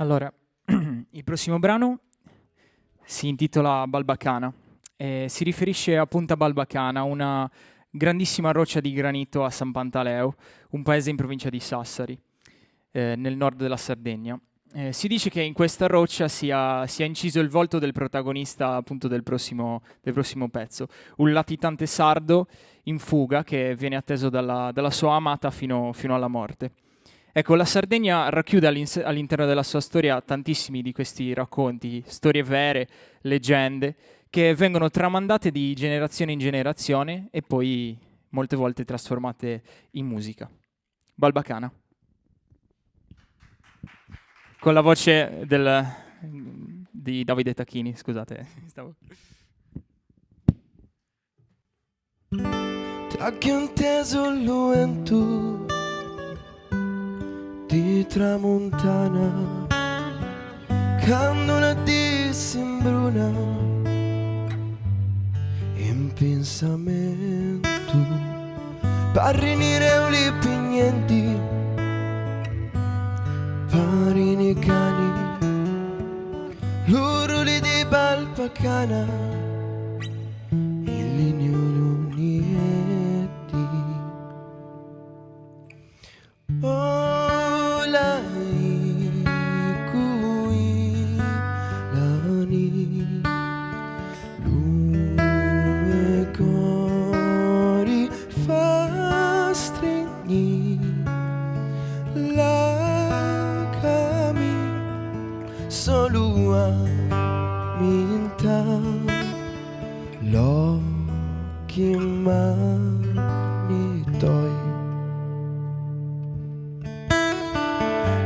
Allora, il prossimo brano si intitola Balbacana e si riferisce a Punta Balbacana, una grandissima roccia di granito a San Pantaleo, un paese in provincia di Sassari, nel nord della Sardegna. Si dice che in questa roccia sia inciso il volto del protagonista appunto del prossimo pezzo, un latitante sardo in fuga che viene atteso dalla sua amata fino alla morte. Ecco, la Sardegna racchiude all'interno della sua storia tantissimi di questi racconti, storie vere, leggende, che vengono tramandate di generazione in generazione e poi molte volte trasformate in musica. Balbacana. Con la voce di Davide Tacchini, scusate. Tra chi un teso luento di tramontana, candela di simbruna in pensamento, parrinire uli pignenti, parini cani, l'uruli di Balbacana, in lignolo nieti. Oh, lai cui lani, lume cori fa stregni, la cami solo a minta, l'occhi mani toi.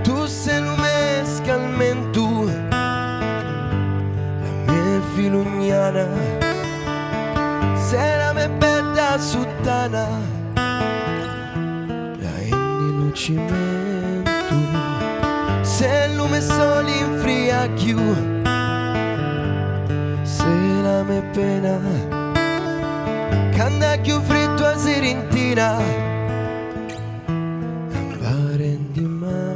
Tu sei lume scalmentu, la mia filugnana, sei la mia bella suttana, la inni lucimentu, sei lume soli in friacchiu, sei la mia pena, canda chiù fritto a sirintina, ambare di macchio.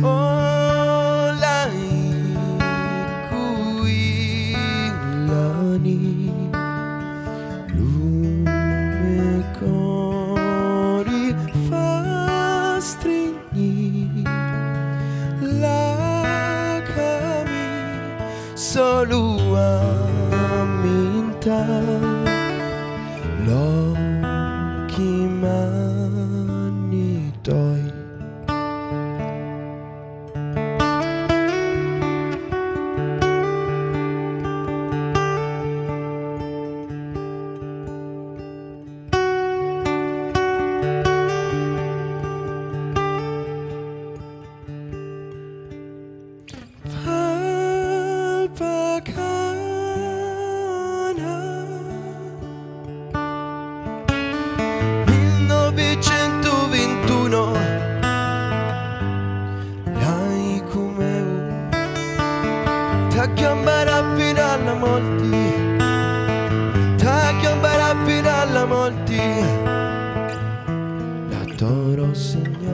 Oh, lai cui lani, lume cori fa stringhi, la cami solo a minta, l'occhi mani toi. Balbacana 1921, l'hai come ti chiamerà fino alla morte, ti chiamerà fino alla morte, la toro signora.